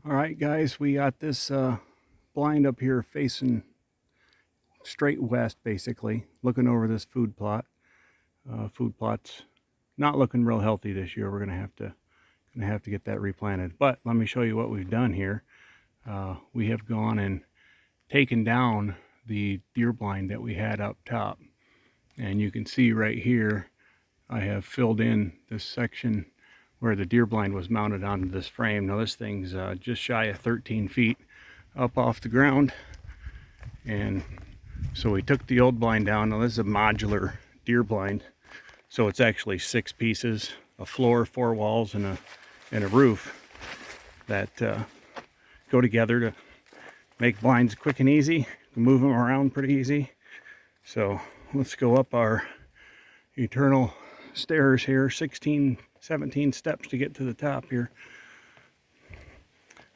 All right, guys, we got this blind up here facing straight west, basically, looking over this food plot. Food plot's not looking real healthy this year. We're gonna have to get that replanted. But let me show you what we've done here. We have gone and taken down the deer blind that we had up top, and you can see right here I have filled in this section where the deer blind was mounted onto this frame. Now this thing's just shy of 13 feet up off the ground, and so we took the old blind down. Now this is a modular deer blind, so it's actually 6 pieces: a floor, 4 walls, and a roof that go together to make blinds quick and easy. Move them around pretty easy. So let's go up our eternal stairs here, 17 steps to get to the top here,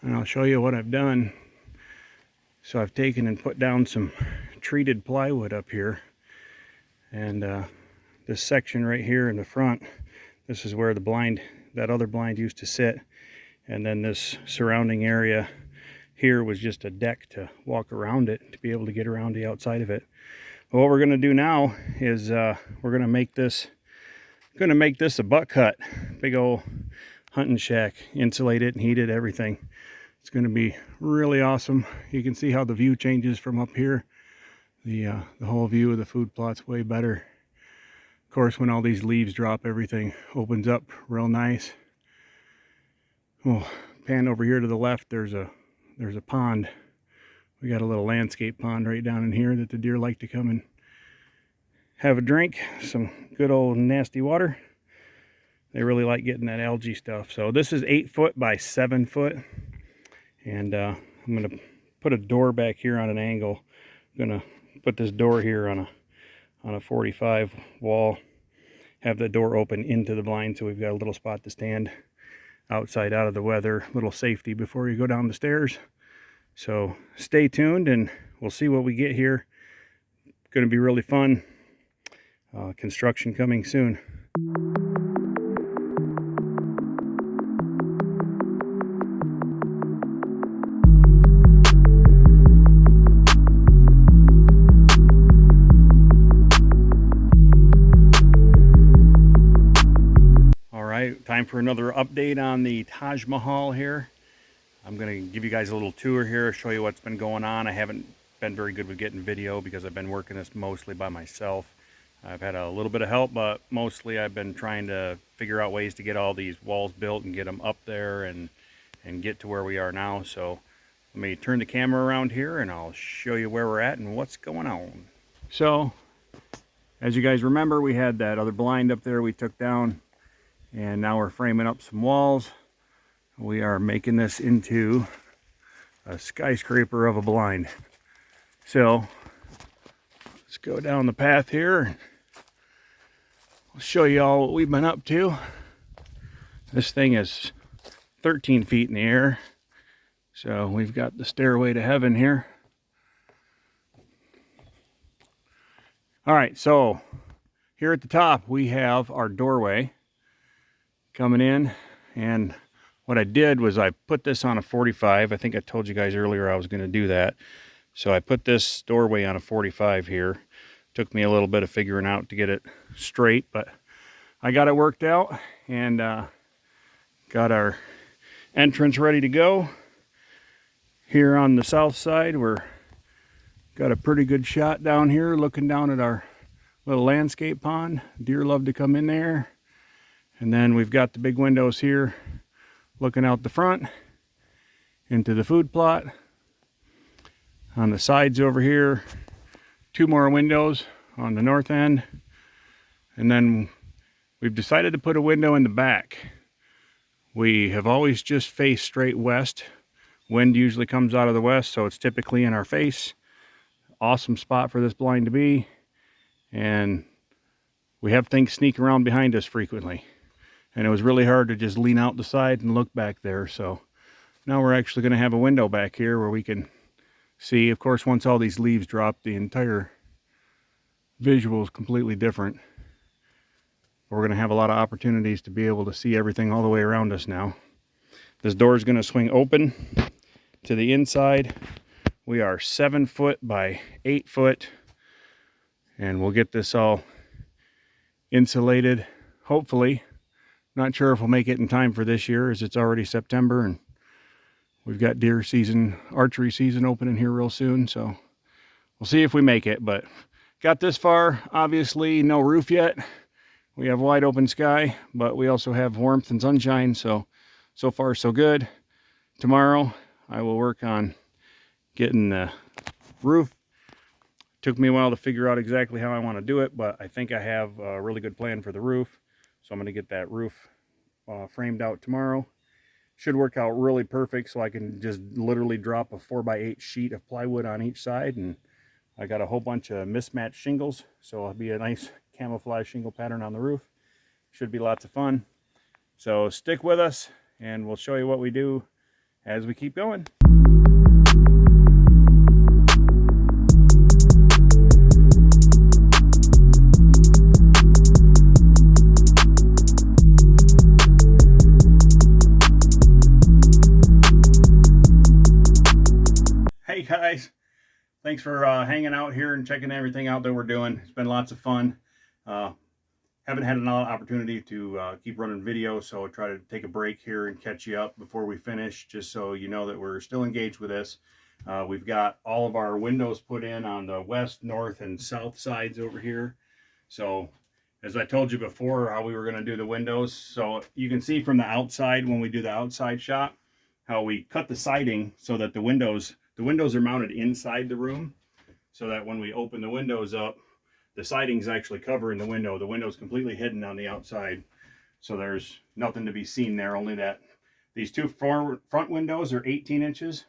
and I'll show you what I've done. So I've taken and put down some treated plywood up here, and this section right here in the front, this is where the blind, that other blind, used to sit, and then this surrounding area here was just a deck to walk around it, to be able to get around the outside of it. But what we're going to do now is we're going to make this a buck hut, big old hunting shack, insulated and heated, everything. It's going to be really awesome. You can see how the view changes from up here. The whole view of the food plot's way better. Of course, when all these leaves drop, everything opens up real nice. Well, pan over here to the left, there's a pond. We got a little landscape pond right down in here that the deer like to come and have a drink. Some good old nasty water. They really like getting that algae stuff. So this is 8 foot by 7 foot, and I'm gonna put a door back here on an angle. I'm gonna put this door here on a 45 wall, have the door open into the blind, so we've got a little spot to stand outside out of the weather, little safety before you go down the stairs. So stay tuned and we'll see what we get here. Going to be really fun. Construction coming soon. All right, time for another update on the Taj Mahal here. I'm going to give you guys a little tour here, show you what's been going on. I haven't been very good with getting video because I've been working this mostly by myself. I've had a little bit of help, but mostly I've been trying to figure out ways to get all these walls built and get them up there and get to where we are now. So let me turn the camera around here and I'll show you where we're at and what's going on. So as you guys remember, we had that other blind up there we took down, and now we're framing up some walls. We are making this into a skyscraper of a blind. So let's go down the path here. I'll show you all what we've been up to. This thing is 13 feet in the air. So we've got the stairway to heaven here. All right, so here at the top we have our doorway coming in, and what I did was I put this on a 45. I think I told you guys earlier I was going to do that. So I put this doorway on a 45 here. Took me a little bit of figuring out to get it straight, but I got it worked out, and got our entrance ready to go. Here on the south side, we're got a pretty good shot down here looking down at our little landscape pond. Deer love to come in there. And then we've got the big windows here looking out the front into the food plot. On the sides over here, 2 more windows on the north end, and then we've decided to put a window in the back. We have always just faced straight west. Wind usually comes out of the west, so it's typically in our face. Awesome spot for this blind to be, and we have things sneak around behind us frequently. And it was really hard to just lean out the side and look back there. So now we're actually going to have a window back here where we can see. Of course, once all these leaves drop, the entire visual is completely different. We're going to have a lot of opportunities to be able to see everything all the way around us now. This door is going to swing open to the inside. We are 7 foot by 8 foot, and we'll get this all insulated, hopefully. Not sure if we'll make it in time for this year, as it's already September and we've got deer season, archery season opening here real soon, so we'll see if we make it. But got this far. Obviously no roof yet. We have wide open sky, but we also have warmth and sunshine, so far so good. Tomorrow I will work on getting the roof. Took me a while to figure out exactly how I want to do it, but I think I have a really good plan for the roof. So I'm going to get that roof framed out tomorrow. Should work out really perfect, so I can just literally drop a 4x8 sheet of plywood on each side, and I got a whole bunch of mismatched shingles, so it'll be a nice camouflage shingle pattern on the roof. Should be lots of fun. So stick with us and we'll show you what we do as we keep going. Hey guys, thanks for hanging out here and checking everything out that we're doing. It's been lots of fun. Haven't had an opportunity to keep running videos, so I try to take a break here and catch you up before we finish, just so you know that we're still engaged with this. We've got all of our windows put in on the west, north, and south sides over here. So as I told you before how we were going to do the windows, so you can see from the outside when we do the outside shot how we cut the siding so that the windows are mounted inside the room, so that when we open the windows up, the siding's actually covering the window. The window's completely hidden on the outside, so there's nothing to be seen there, only that these two front windows are 18 inches.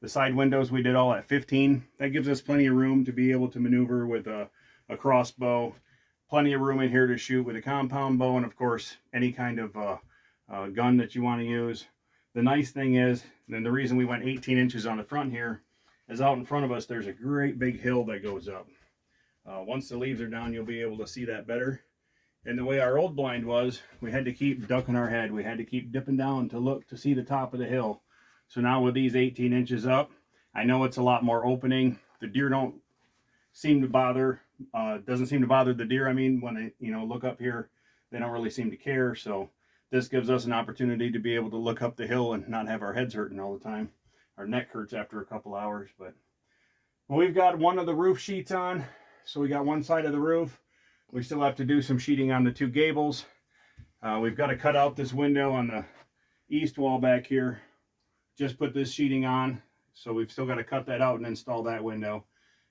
The side windows we did all at 15. That gives us plenty of room to be able to maneuver with a crossbow. Plenty of room in here to shoot with a compound bow, and of course any kind of gun that you want to use. The nice thing is, and the reason we went 18 inches on the front here, is out in front of us there's a great big hill that goes up. Once the leaves are down, you'll be able to see that better. And the way our old blind was, we had to keep ducking our head. We had to keep dipping down to look to see the top of the hill. So now with these 18 inches up, I know it's a lot more opening. The deer don't seem to bother, doesn't seem to bother the deer. I mean, when they look up here, they don't really seem to care. So this gives us an opportunity to be able to look up the hill and not have our heads hurting all the time. Our neck hurts after a couple hours. But well, we've got one of the roof sheets on. So we got one side of the roof. We still have to do some sheeting on the two gables. We've got to cut out this window on the east wall back here. Just put this sheeting on. So we've still got to cut that out and install that window.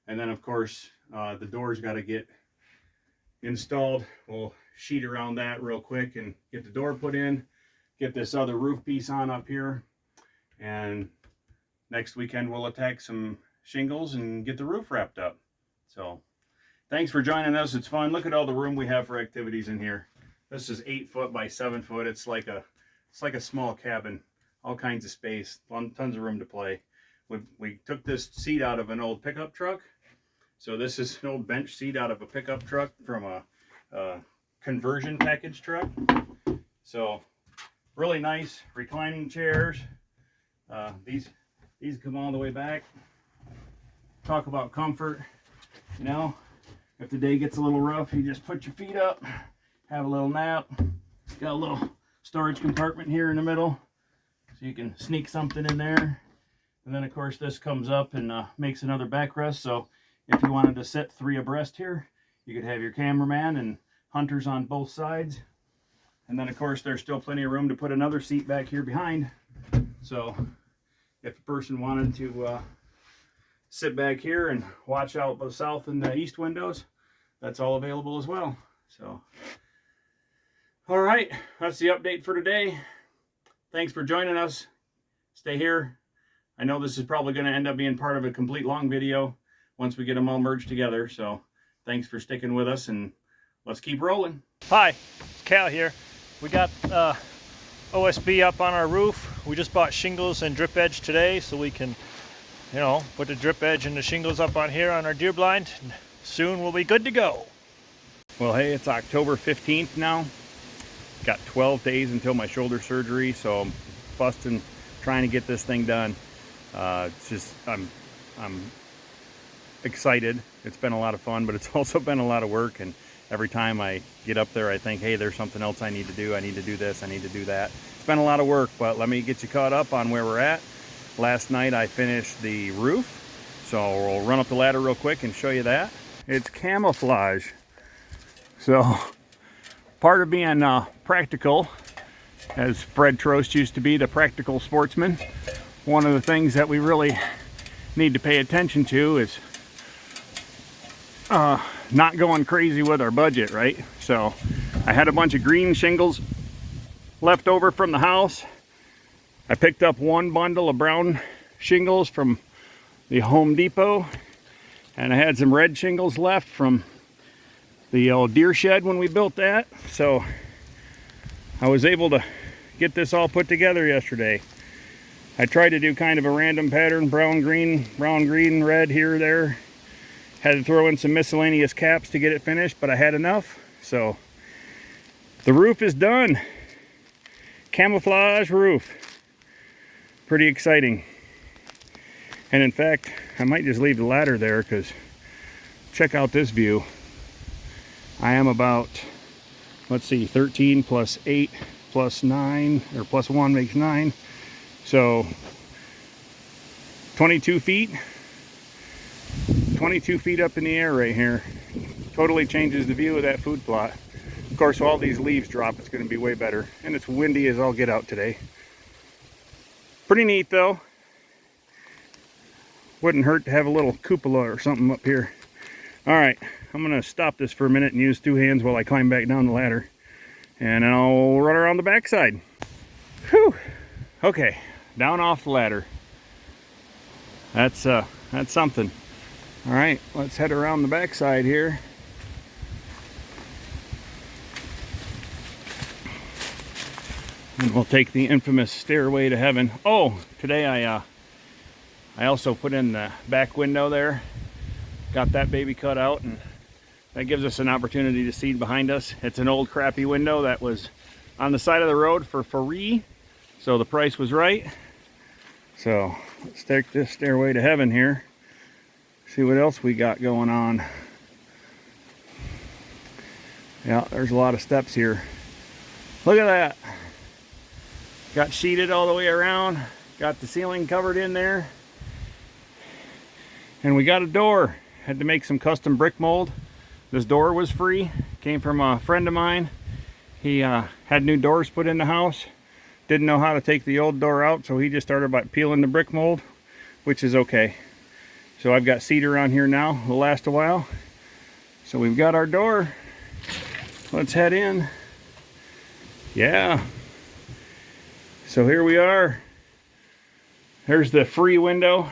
And then of course, the door's got to get installed. We'll sheet around that real quick and get the door put in. Get this other roof piece on up here. And next weekend we'll attack some shingles and get the roof wrapped up. So thanks for joining us. It's fun. Look at all the room we have for activities in here. This is 8 foot by 7 foot. It's like a small cabin. All kinds of space. Tons of room to play. We took this seat out of an old pickup truck. So this is an old bench seat out of a pickup truck from a conversion package truck. So really nice reclining chairs. These come all the way back. Talk about comfort. You know, if the day gets a little rough, you just put your feet up, have a little nap. Got a little storage compartment here in the middle, so you can sneak something in there. And then of course this comes up and makes another backrest. So if you wanted to sit 3 abreast here, you could have your cameraman and hunters on both sides. And then of course there's still plenty of room to put another seat back here behind. So if a person wanted to sit back here and watch out the south and the east windows, that's all available as well. So all right, that's the update for today. Thanks for joining us. Stay here. I know this is probably going to end up being part of a complete long video once we get them all merged together. So thanks for sticking with us, and let's keep rolling. Hi, Cal here. We got OSB up on our roof. We just bought shingles and drip edge today, so we can put the drip edge and the shingles up on here on our deer blind. And soon we'll be good to go. Well, hey, it's October 15th now. Got 12 days until my shoulder surgery, so I'm busting trying to get this thing done. It's just I'm excited. It's been a lot of fun, but it's also been a lot of work, and every time I get up there I think, hey, there's something else I need to do. I need to do this, I need to do that. It's been a lot of work, but let me get you caught up on where we're at. Last night I finished the roof, so we'll run up the ladder real quick and show you that. It's camouflage. So part of being practical, as Fred Trost used to be, the practical sportsman, one of the things that we really need to pay attention to is not going crazy with our budget, right? So I had a bunch of green shingles left over from the house. I picked up one bundle of brown shingles from the Home Depot, and I had some red shingles left from the old deer shed when we built that. So I was able to get this all put together yesterday. I tried to do kind of a random pattern, brown, green, red here, there. Had to throw in some miscellaneous caps to get it finished, but I had enough. So the roof is done. Camouflage roof. Pretty exciting. And in fact, I might just leave the ladder there, because check out this view. I am about, let's see, 13 plus 8 plus 9, or plus 1 makes 9. So 22 feet. 22 feet up in the air right here. Totally changes the view of that food plot. Of course, all these leaves drop, it's going to be way better. And it's windy as all get out today. Pretty neat though. Wouldn't hurt to have a little cupola or something up here. Alright, I'm going to stop this for a minute and use 2 hands while I climb back down the ladder. And then I'll run around the backside. Whew! Okay, down off the ladder. That's something. Alright, let's head around the backside here. And we'll take the infamous stairway to heaven. Oh, today I also put in the back window there. Got that baby cut out, and that gives us an opportunity to see behind us. It's an old crappy window that was on the side of the road for free, so the price was right. So let's take this stairway to heaven here. See what else we got going on. Yeah, there's a lot of steps here. Look at that. Got sheeted all the way around. Got the ceiling covered in there. And we got a door. Had to make some custom brick mold. This door was free. Came from a friend of mine. He had new doors put in the house. Didn't know how to take the old door out, so he just started by peeling the brick mold, which is okay. So I've got cedar on here now. It'll last a while. So we've got our door. Let's head in. Yeah. So here we are. There's the free window.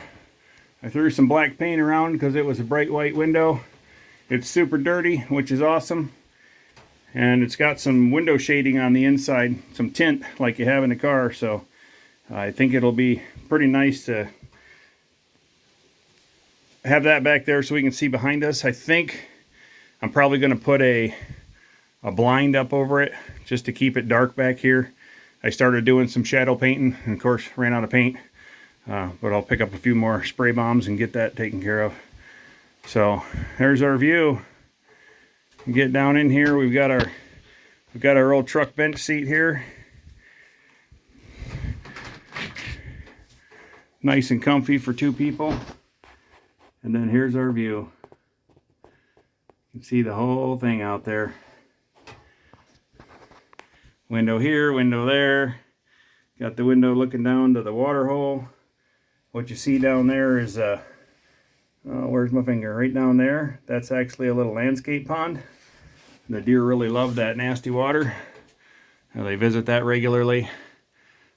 I threw some black paint around because it was a bright white window. It's super dirty, which is awesome. And it's got some window shading on the inside, some tint like you have in a car. So I think it'll be pretty nice to have that back there so we can see behind us. I think I'm probably going to put a blind up over it just to keep it dark back here. I started doing some shadow painting and of course ran out of paint. But I'll pick up a few more spray bombs and get that taken care of. So there's our view. Get down in here. We've got our old truck bench seat here. Nice and comfy for 2 people. And then here's our view. You can see the whole thing out there. Window here, window there. Got the window looking down to the water hole. What you see down there is, where's my finger? Right down there. That's actually a little landscape pond. The deer really love that nasty water. They visit that regularly.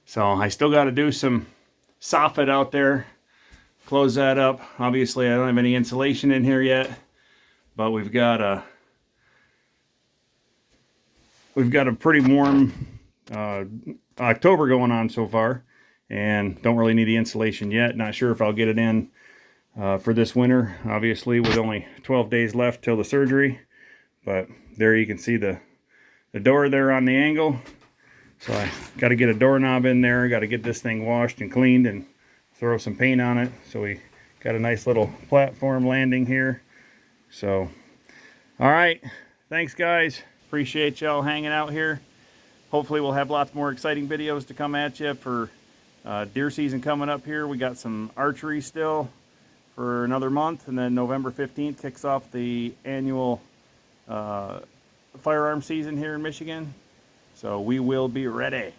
So I still got to do some soffit out there. Close that up. Obviously I don't have any insulation in here yet, but we've got a pretty warm October going on so far, and don't really need the insulation yet. Not sure if I'll get it in for this winter, obviously with only 12 days left till the surgery. But there you can see the door there on the angle. So I got to get a doorknob in there. Got to get this thing washed and cleaned and throw some paint on it. So we got a nice little platform landing here. So, all right. Thanks, guys. Appreciate y'all hanging out here. Hopefully we'll have lots more exciting videos to come at you for deer season coming up here. We got some archery still for another month, and then November 15th kicks off the annual firearm season here in Michigan. So we will be ready.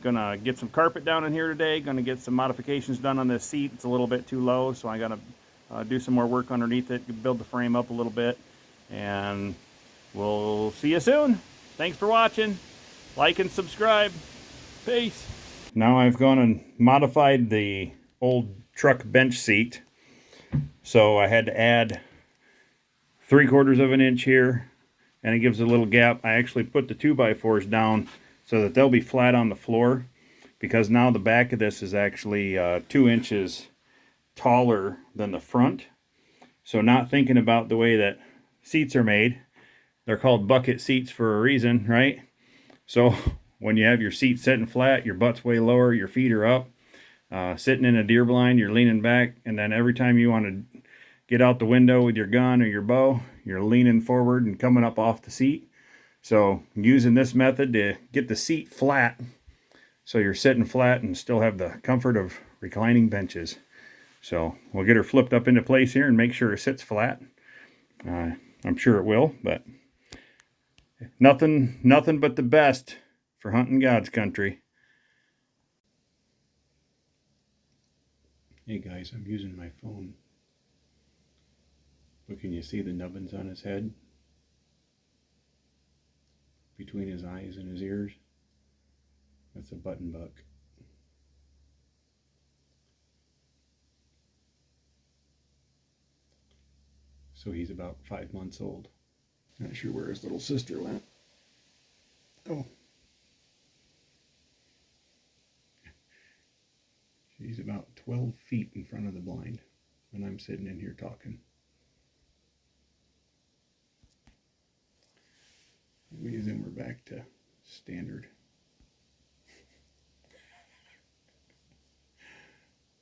Gonna get some carpet down in here today. Gonna get some modifications done on this seat. It's a little bit too low, so I gotta do some more work underneath it, build the frame up a little bit, and we'll see you soon. Thanks for watching. Like and subscribe. Peace. Now I've gone and modified the old truck bench seat. So I had to add 3/4 of an inch here, and it gives a little gap. I actually put the 2x4s down so that they'll be flat on the floor, because now the back of this is actually 2 inches taller than the front. So not thinking about the way that seats are made. They're called bucket seats for a reason, right? So when you have your seat sitting flat, your butt's way lower, your feet are up. Sitting in a deer blind, you're leaning back, and then every time you want to get out the window with your gun or your bow, you're leaning forward and coming up off the seat. So using this method to get the seat flat, so you're sitting flat and still have the comfort of reclining benches. So we'll get her flipped up into place here and make sure it sits flat. I'm sure it will, but nothing but the best for hunting God's country. Hey guys, I'm using my phone. But can you see the nubbins on his head? Between his eyes and his ears? That's a button buck. So he's about 5 months old. Not sure where his little sister went. Oh. She's about 12 feet in front of the blind when I'm sitting in here talking. Then we're back to standard.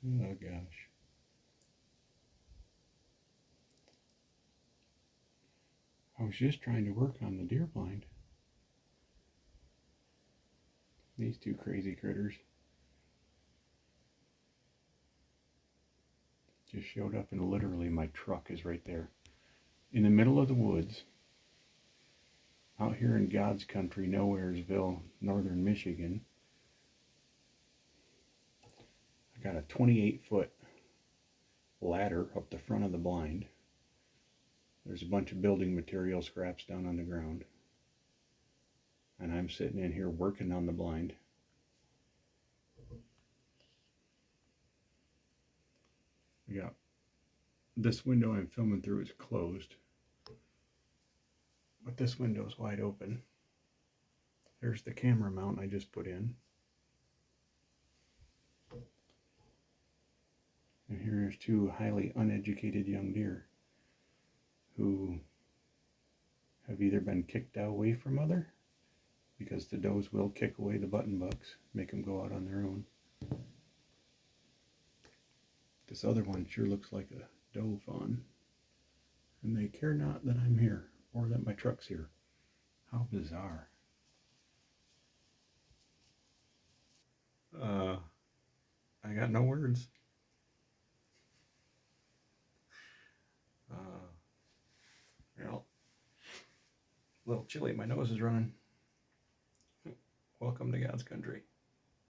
Oh gosh. I was just trying to work on the deer blind. These two crazy critters just showed up, and literally my truck is right there in the middle of the woods out here in God's country, Nowheresville, northern Michigan. I got a 28-foot ladder up the front of the blind. There's a bunch of building material scraps down on the ground, and I'm sitting in here working on the blind. I got this window I'm filming through is closed, but this window is wide open. There's the camera mount I just put in. And here's two highly uneducated young deer who have either been kicked away from mother, because the does will kick away the button bucks, make them go out on their own. This other one sure looks like a doe fawn, and they care not that I'm here or that my truck's here. How bizarre. I got no words. Well, a little chilly. My nose is running. Welcome to God's country.